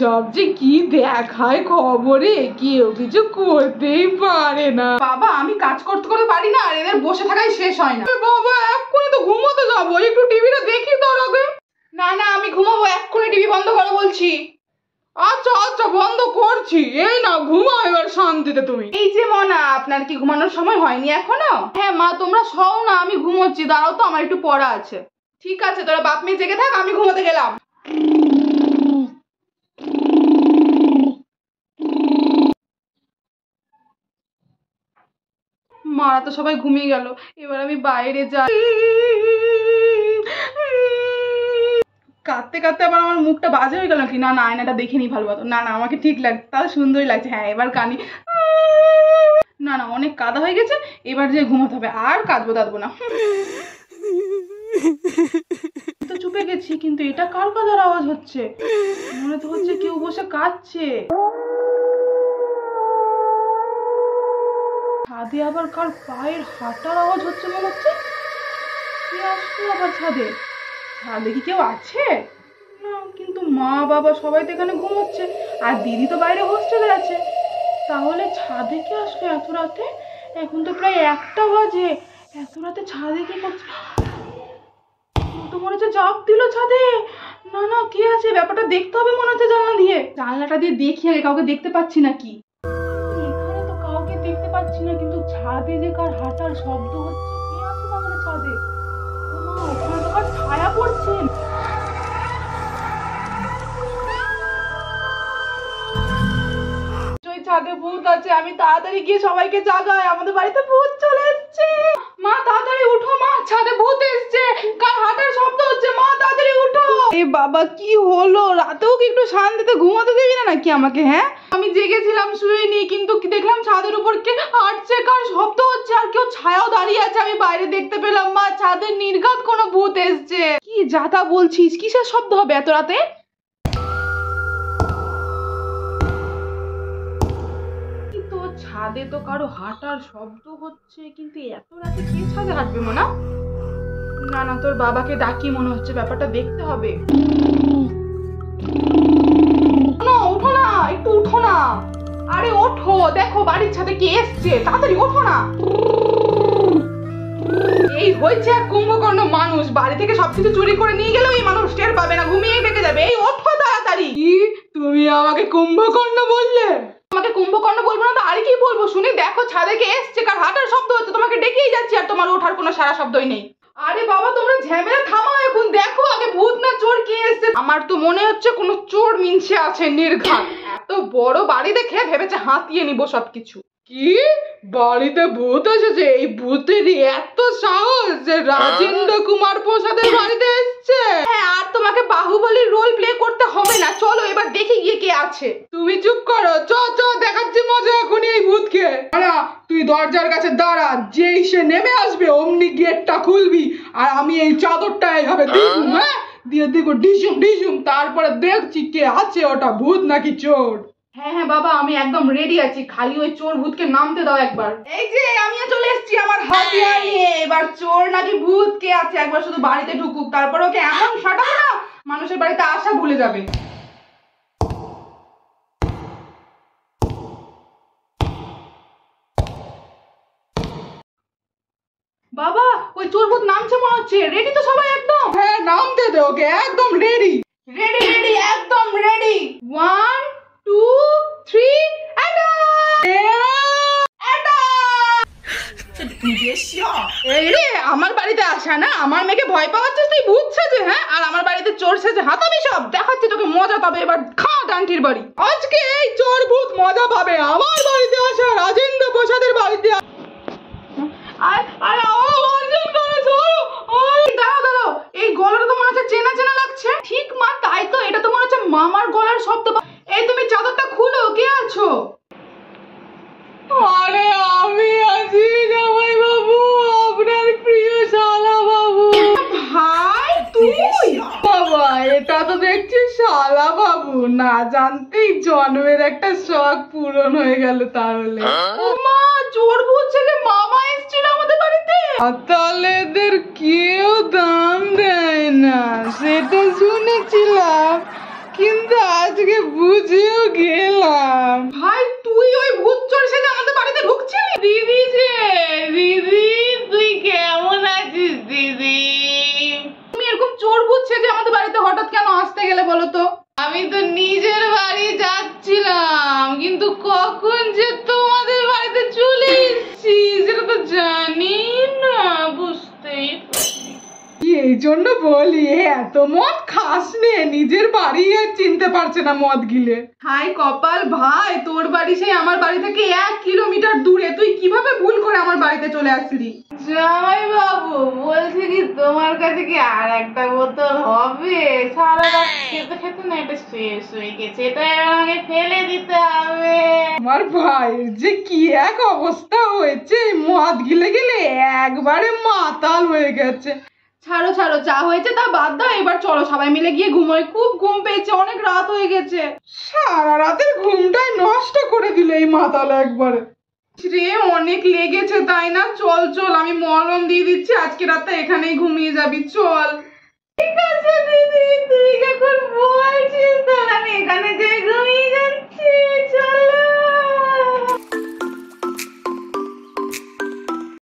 সব যে কি দেখায় খবরে, কেউ কিছু করতেই পারে না। বাবা আমি কাজ করতে করতে পারি না, আর এদের বসে থাকাই শেষ হয় না। বাবা এক্ষুনি তো ঘুমোতে যাবো, একটু টিভিটা দেখি তোর আগে। না না আমি ঘুমাবো, এক্ষুনি টিভি বন্ধ করো বলছি। আচ্ছা আচ্ছা বন্ধ করছি, এই না ঘুমাও এবার শান্তিতে তুমি। এই যে মনা, আপনার কি ঘুমানোর সময় হয়নি এখনো? হ্যাঁ মা তোমরা শোও না, আমি ঘুমোচ্ছি, দাঁড়াও তো আমার একটু পড়া আছে। ঠিক আছে তোরা বাপ মেয়ে জেগে থাক, আমি ঘুমোতে গেলাম। মারা তো সবাই ঘুমিয়ে গেল, এবার আমি বাইরে যাই। কাঁদতে কাঁদতে আবার আমার মুখটা বাজে হয়ে গেল নাকি? না না আয়নাটা দেখে নি ভালো মতো। না না আমাকে ঠিক লাগছে, তাহলে সুন্দরই লাগছে। হ্যাঁ এবার কানি। না না অনেক কাদা হয়ে গেছে, এবার যে ঘুমাতে হবে, আর কাঁদবো না। তো চুপে গেছি, কিন্তু এটা কার কাদার আওয়াজ হচ্ছে? মনে তো হচ্ছে কেউ বসে কাঁদছে। ছাদে আবার কার পায়ের হাঁটার আওয়াজ হচ্ছে মনে হচ্ছে। কে আসলো আবার ছাদে? ছাদে কি কেউ আছে? না কিন্তু মা বাবা সবাই তো এখানে ঘুমোচ্ছে, আর দিদি তো বাইরে হোস্টেলে আছে। তাহলে ছাদে কে আসলো এত রাতে? এখন তো প্রায় 1টা বাজে, এত রাতে ছাদে কি করছে? তো মনে হচ্ছে চাপ দিল ছাদে। না না কি আছে, ব্যাপারটা দেখতে হবে মনে হচ্ছে জানলা দিয়ে। জানলাটা দিয়ে দেখি আগে, কাউকে দেখতে পাচ্ছি নাকি। এখানে তো কাউকে দেখতে পাচ্ছি না, কিন্তু ছাদে যে কার হাঁটার শব্দ হচ্ছে, কে আছে তাহলে ছাদে? ওখানে তো কার ছায়া পড়ছে। ছাদে ভূত আছে, আমি তাড়াতাড়ি গিয়ে সবাইকে জাগাই, আমাদের বাড়িতে ভূত চলে এসেছে। মা তাড়াতাড়ি উঠো, মা ছাদে ভূত এসেছে, কার হাঁটার শব্দ হচ্ছে, মা তাড়াতাড়ি উঠো। এ বাবা কি হলো, রাতেও কি একটু শান্তিতে ঘুমাতে দিবি না নাকি আমাকে? হ্যাঁ আমি জেগেছিলাম শুইনি, কিন্তু দেখলাম ছাদের উপর কে হাঁটছে, কার শব্দ হচ্ছে, আর কেউ ছায়াও দাঁড়িয়ে আছে, আমি বাইরে দেখতে পেলাম। মা ছাদের নির্ঘাত কোনো ভূত এসছে। কি যাতা বলছিস, কিসের শব্দ হবে এত রাতে? ছাদে তো কারো হাঁটার শব্দ হচ্ছে, কিন্তু এত রাতে কে ছাদে হাঁটবে মনা? না না তোর বাবাকে ডাকি মনে হচ্ছে, ব্যাপারটা দেখতে হবে। ওঠো না, একটু উঠো না। আরে ওঠো, দেখো বাড়ির ছাদে কে এসছে, তাড়াতাড়ি ওঠো না। এই হয়েছে এক কুম্ভকর্ণ মানুষ, বাড়ি থেকে সবকিছু চুরি করে নিয়ে গেলেও এই মানুষ টের পাবে না, ঘুমিয়ে থেকে যাবে। এই ওঠো তাড়াতাড়ি। কি তুমি আমাকে কুম্ভকর্ণ বললে? তোমাকে কুম্ভকর্ণ বলবো না তো আর কি বলবো শুনি? দেখো ছাদে কে এসছে, কার হাঁটার শব্দ হচ্ছে, তোমাকে ডেকেই যাচ্ছি, আর তোমার ওঠার কোনো সারা শব্দই নেই। আরে বাবা তোমরা ঝামেলা থামাও, এখন দেখো আগে ভূত না চোর কে এসছে। আমার তো মনে হচ্ছে কোনো চোর মিনছে আছে নির্ঘাত। এত বড় বাড়ি দেখে ভেবেছে হাতিয়ে নিবো সবকিছু। কি বাড়িতে ভূত এসেছে? এই ভূতেরই এত সাহস যে রাজেন্দ্র কুমার প্রসাদের বাড়িতে এসছে? হ্যাঁ আর তোমাকে বাহুবলীর রোল প্লে করতে হবে না, চলো এবার দেখি গিয়ে কে আছে। তুমি চুপ করো, চ দেখাচ্ছি মজা এখনই এই ভূতকে। না তুই দরজার কাছে দাঁড়া, যেই সে নেমে আসবে অমনি গেটটা খুলবি, আর আমি এই চাদরটা এইভাবে দিবো, হ্যাঁ দিয়ে দেখো ডিসুম ডিসুম, তারপরে দেখছি কে আছে, ওটা ভূত নাকি চোর। হ্যাঁ হ্যাঁ বাবা আমি একদম রেডি আছি, খালি ওই চোর ভূতকে নামতে দাও একবার। এই যে আমিও চলে এসেছি আমার হাতিয়ার নিয়ে, এবার চোর নাকি ভূত কে আছে একবার শুধু বাড়িতে ঢুকুক, তারপর ওকে এমন ফাটাবো না মানুষের বাড়িতে আসা ভুলে যাবে। বাবা ওই চোর ভূত নামছে মনে হচ্ছে, রেডি তো সবাই একদম? হ্যাঁ নামতে দে ওকে, একদম রেডি রেডি রেডি একদম রেডি। 1 2 3 এই রে আমার বাড়িতে আসা না, আমার মেয়েকে ভয় পাওয়াচ্ছিস তুই ভূত সেজে? হ্যাঁ আর আমার বাড়িতে চোর সেজে হাতাবি সব, দেখাচ্ছি তোকে মজা পাবে এবার, খা ডান্টির বাড়ি। আজকে এই চোর ভূত মজা পাবে আমার বাড়িতে আসা, রাজেন্দ্র প্রসাদের বাড়িতে। দাঁড়াও এই গলাটা তো মনে হচ্ছে চেনা চেনা লাগছে। ঠিক মা তাই তো, এটা তো মনে হচ্ছে মামার গলার শব্দ। এই তুমি চাদরটা খুলো, কে আছো? আরে আমি আছি জামাই বাবু, আপনার প্রিয় শালা বাবু। ভাই তুই? বাবা এটা তো দেখছি শালা বাবু, না জানতেই জন্মের একটা শখ পূরণ হয়ে গেল তাহলে। মা চোর ভূত ছেলে মামা এসেছিল আমাদের বাড়িতে, তাহলে এদের কেউ দাম দেয় না সেটা শুনেছিলাম, কিন্তু আজকে বুঝেও গেলাম। ভাই তুই ওই ভূত চোর সেজে আমাদের বাড়িতে ঢুকছিলি? দিদি যে দিদি তুই কেমন আছিস দিদি? তুমি এরকম চোর ভূত সেজে আমাদের বাড়িতে হঠাৎ কেন আসতে গেলে বলো তো? আমি তো নিজের বাড়ি যাচ্ছিলাম, কিন্তু কখন যে তোমাদের বাড়িতে চলে এসেছি সেটা তো জানি না, বুঝতেই পারিনি। এই জন্য বলি এত মদ খাস নে, নিজের বাড়ি আর চিনতে পারছে না মদ গিলে। হাই কপাল ভাই, তোর বাড়ি সেই আমার বাড়ি থেকে 1 কিলোমিটার দূরে, তুই কিভাবে ভুল করে আমার বাড়িতে চলে আসলি? জামাই বাবু বলছি কি তোমার কাছে কি আর একটা বোতল হবে? সারা রাত খেতে খেতে না এটা শেষ হয়ে গেছে, এটা আমাকে ফেলে দিতে হবে। আমার ভাইয়ের যে কি এক অবস্থা হয়েছে, মদ গিলে গেলে একবারে মাতাল হয়ে গেছে। ছাড়ো ছাড়ো, যা হয়েছে তা বাদ দাও, এবার চলো সবাই মিলে গিয়ে ঘুমোই, খুব ঘুম পেয়েছে, অনেক রাত হয়ে গেছে। সারা রাতের ঘুমটাই নষ্ট করে দিলে এই মাতাল একবারে। রে অনেক লেগেছে তাই না? চল চল, আমি মলম দিয়ে দিচ্ছি, আজকে রাতটা এখানেই ঘুমিয়ে যাবি, চল। ঠিক আছে দিদি।